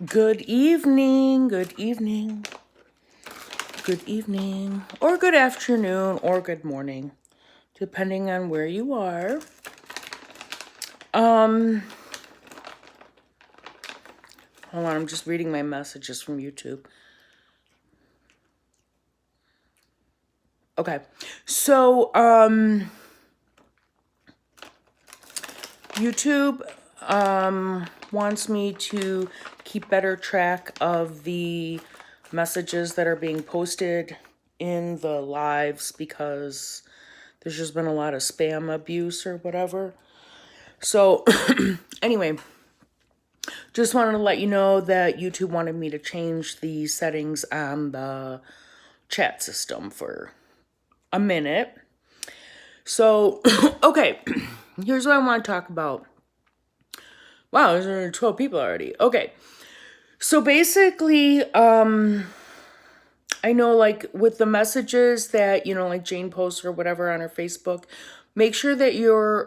Good evening, good evening, good evening, or good afternoon, or good morning, depending on where you are. Hold on, I'm just reading my messages from YouTube. Okay, so, YouTube, wants me to keep better track of the messages that are being posted in the lives because there's just been a lot of spam abuse or whatever. So anyway, just wanted to let you know that YouTube wanted me to change the settings on the chat system for a minute. So, okay, here's what I want to talk about. Wow, there's only 12 people already. Okay, so basically, I know, like, with the messages that, like Jane posts or whatever on her Facebook, make sure that you're,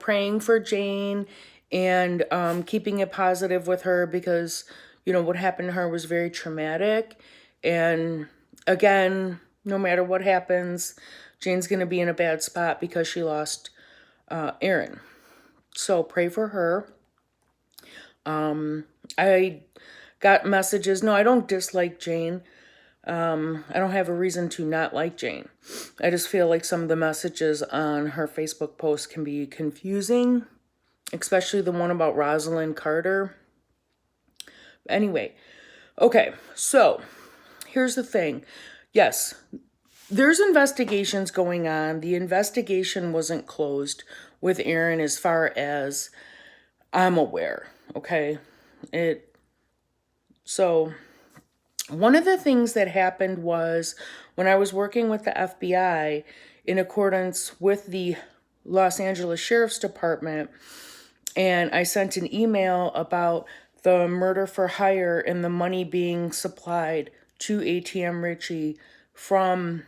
praying for Jane and keeping it positive with her because, what happened to her was very traumatic. And again, no matter what happens, Jane's going to be in a bad spot because she lost Aaron. So pray for her. I got messages. No, I don't dislike Jane. I don't have a reason to not like Jane. I just feel like some of the messages on her Facebook post can be confusing, especially the one about Rosalind Carter. Anyway, okay, so here's the thing. Yes, there's investigations going on. The investigation wasn't closed with Aaron as far as I'm aware, okay? So one of the things that happened was when I was working with the FBI in accordance with the Los Angeles Sheriff's Department, and I sent an email about the murder for hire and the money being supplied to ATM Richie from...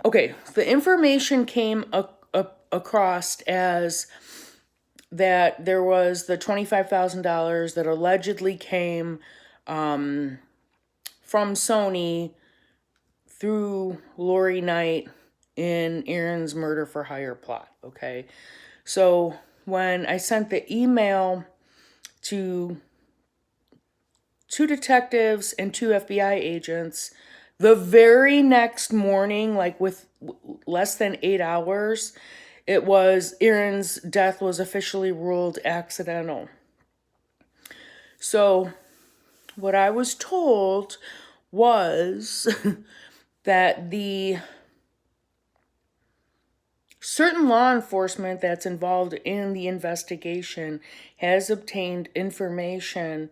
Okay, the information came across as that there was the $25,000 that allegedly came from Sony through Lori Knight in Aaron's murder for hire plot, okay? So when I sent the email to 2 detectives and 2 FBI agents, the very next morning, like with less than 8 hours, it was Aaron's death was officially ruled accidental. So what I was told was that the certain law enforcement that's involved in the investigation has obtained information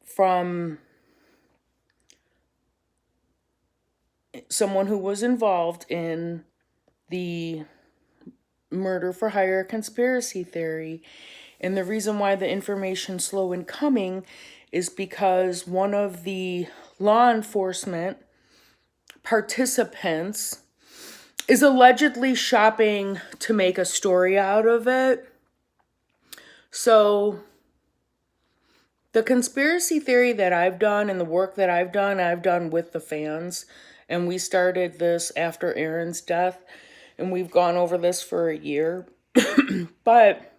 from someone who was involved in the murder for hire conspiracy theory. And the reason why the information's slow in coming is because one of the law enforcement participants is allegedly shopping to make a story out of it. So the conspiracy theory that I've done and the work that I've done with the fans. And we started this after Aaron's death. And we've gone over this for a year. But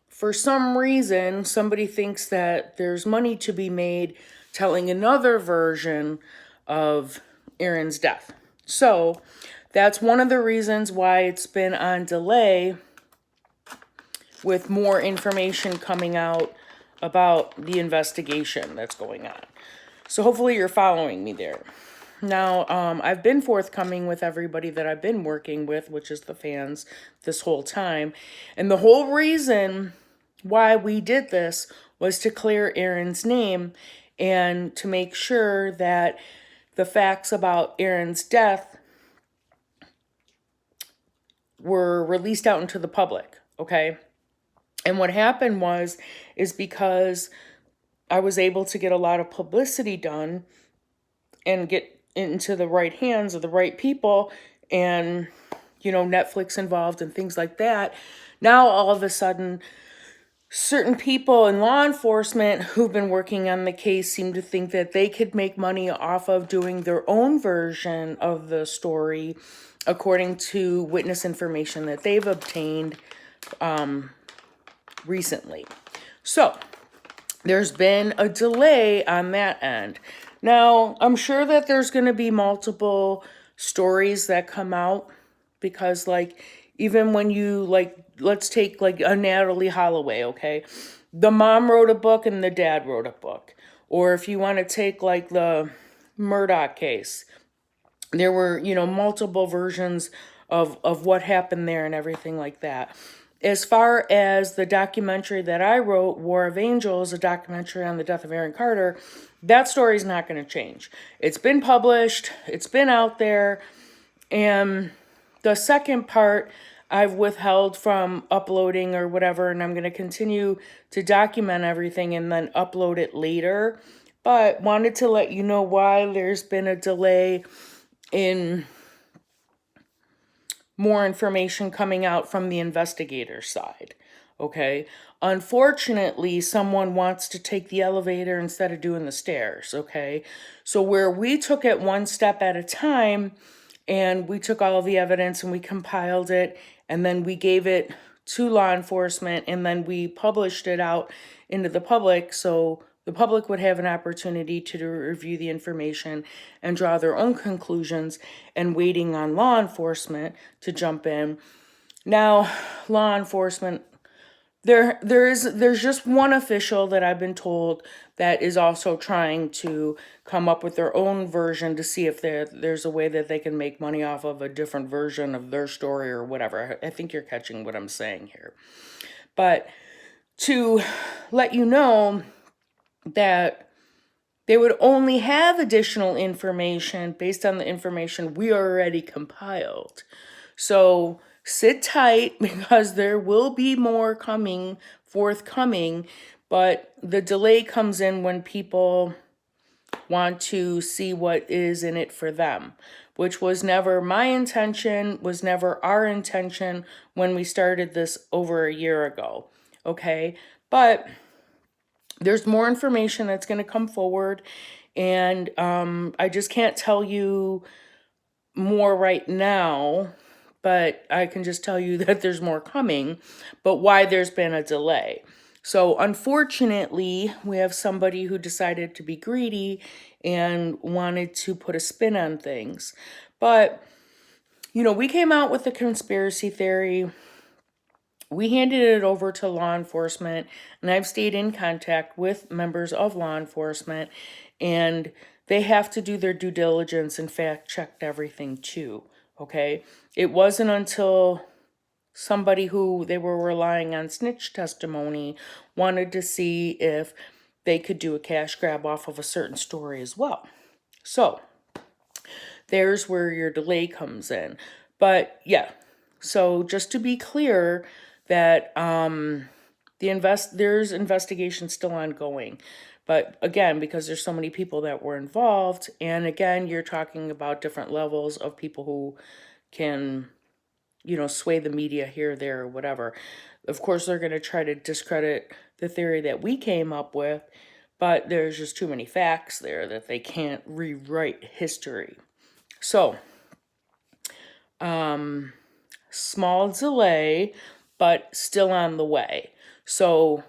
for some reason, somebody thinks that there's money to be made telling another version of Aaron's death. So that's one of the reasons why it's been on delay with more information coming out about the investigation that's going on. So hopefully you're following me there. Now, I've been forthcoming with everybody that I've been working with, which is the fans, this whole time. And the whole reason why we did this was to clear Aaron's name and to make sure that the facts about Aaron's death were released out into the public, okay? And what happened is because I was able to get a lot of publicity done and get into the right hands of the right people and, Netflix involved and things like that. Now, all of a sudden, certain people in law enforcement who've been working on the case seem to think that they could make money off of doing their own version of the story, according to witness information that they've obtained recently. So, there's been a delay on that end. Now, I'm sure that there's going to be multiple stories that come out because, like, even when you, like, let's take, like, a Natalie Holloway, okay? The mom wrote a book and the dad wrote a book. Or if you want to take, like, the Murdoch case, there were, multiple versions of what happened there and everything like that. As far as the documentary that I wrote, War of Angels, a documentary on the death of Aaron Carter, that story's not going to change. It's been published, it's been out there, and the second part I've withheld from uploading or whatever, and I'm going to continue to document everything and then upload it later. But wanted to let you know why there's been a delay in more information coming out from the investigator side. Okay. Unfortunately, someone wants to take the elevator instead of doing the stairs. Okay. So where we took it one step at a time and we took all of the evidence and we compiled it and then we gave it to law enforcement and then we published it out into the public so the public would have an opportunity to review the information and draw their own conclusions, and waiting on law enforcement to jump in. Now, law enforcement, there's just one official that I've been told that is also trying to come up with their own version to see if there's a way that they can make money off of a different version of their story or whatever. I think you're catching what I'm saying here. But to let you know that they would only have additional information based on the information we already compiled. So sit tight because there will be more forthcoming, but the delay comes in when people want to see what is in it for them, which was never my intention, was never our intention when we started this over a year ago. Okay, but there's more information that's going to come forward, and I just can't tell you more right now, but I can just tell you that there's more coming, but why there's been a delay. So unfortunately, we have somebody who decided to be greedy and wanted to put a spin on things. But, we came out with the conspiracy theory. We handed it over to law enforcement, and I've stayed in contact with members of law enforcement, and they have to do their due diligence and fact-checked everything too, okay? It wasn't until somebody who they were relying on snitch testimony wanted to see if they could do a cash grab off of a certain story as well. So, there's where your delay comes in. But, yeah, so just to be clear, that there's investigation still ongoing, but again, because there's so many people that were involved, and again, you're talking about different levels of people who can, sway the media here, there, or whatever. Of course, they're going to try to discredit the theory that we came up with, but there's just too many facts there that they can't rewrite history. So, small delay, but still on the way. So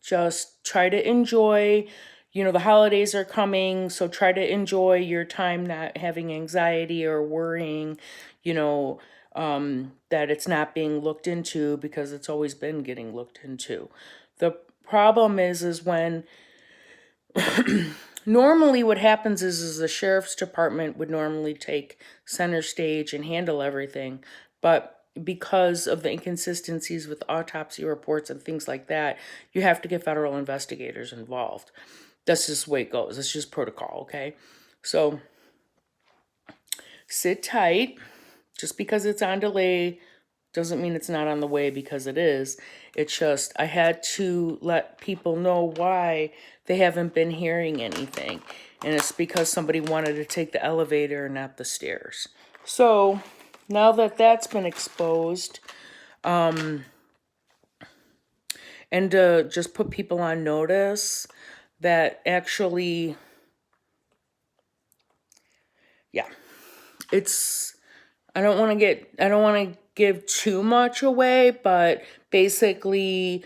just try to enjoy, the holidays are coming, so try to enjoy your time not having anxiety or worrying, that it's not being looked into, because it's always been getting looked into. The problem is when normally what happens is the sheriff's department would normally take center stage and handle everything, but because of the inconsistencies with autopsy reports and things like that, you have to get federal investigators involved. That's just the way it goes. It's just protocol, okay? So sit tight. Just because it's on delay doesn't mean it's not on the way, because it is. It's just I had to let people know why they haven't been hearing anything. And it's because somebody wanted to take the elevator and not the stairs. So now that that's been exposed, and to just put people on notice that actually, yeah, it's, I don't want to give too much away, but basically,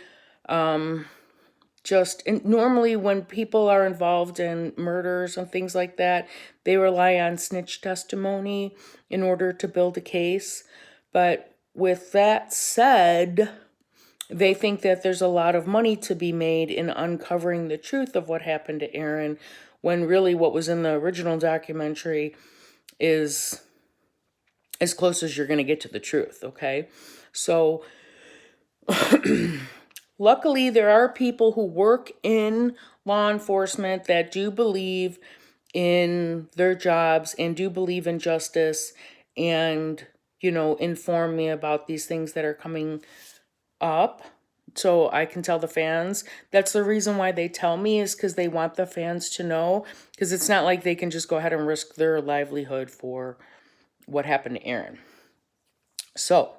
normally when people are involved in murders and things like that, they rely on snitch testimony in order to build a case. But with that said, they think that there's a lot of money to be made in uncovering the truth of what happened to Aaron, when really what was in the original documentary is as close as you're going to get to the truth, okay? So luckily, there are people who work in law enforcement that do believe in their jobs and do believe in justice and, inform me about these things that are coming up. So I can tell the fans. That's the reason why they tell me, is because they want the fans to know. Because it's not like they can just go ahead and risk their livelihood for what happened to Aaron. So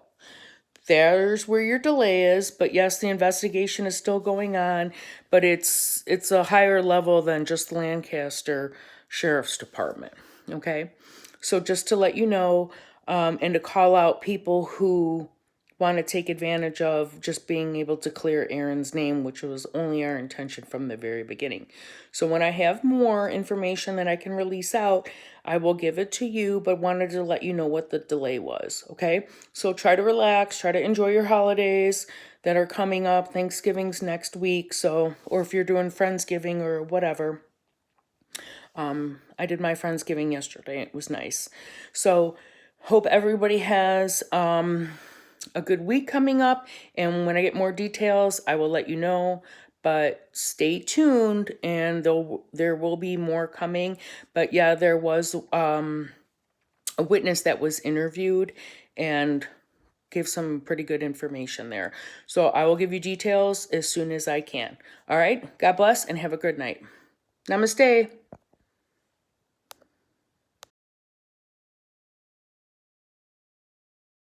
there's where your delay is. But yes, the investigation is still going on, but it's a higher level than just Lancaster Sheriff's Department. Okay, so just to let you know, and to call out people who want to take advantage of just being able to clear Aaron's name, which was only our intention from the very beginning. So when I have more information that I can release out, I will give it to you, but wanted to let you know what the delay was, okay? So try to relax, try to enjoy your holidays that are coming up. Thanksgiving's next week, so, or if you're doing Friendsgiving or whatever. I did my Friendsgiving yesterday. It was nice. So hope everybody has a good week coming up, and when I get more details, I will let you know. But stay tuned, and there will be more coming. But yeah, there was a witness that was interviewed and gave some pretty good information there. So I will give you details as soon as I can. All right, God bless and have a good night. Namaste.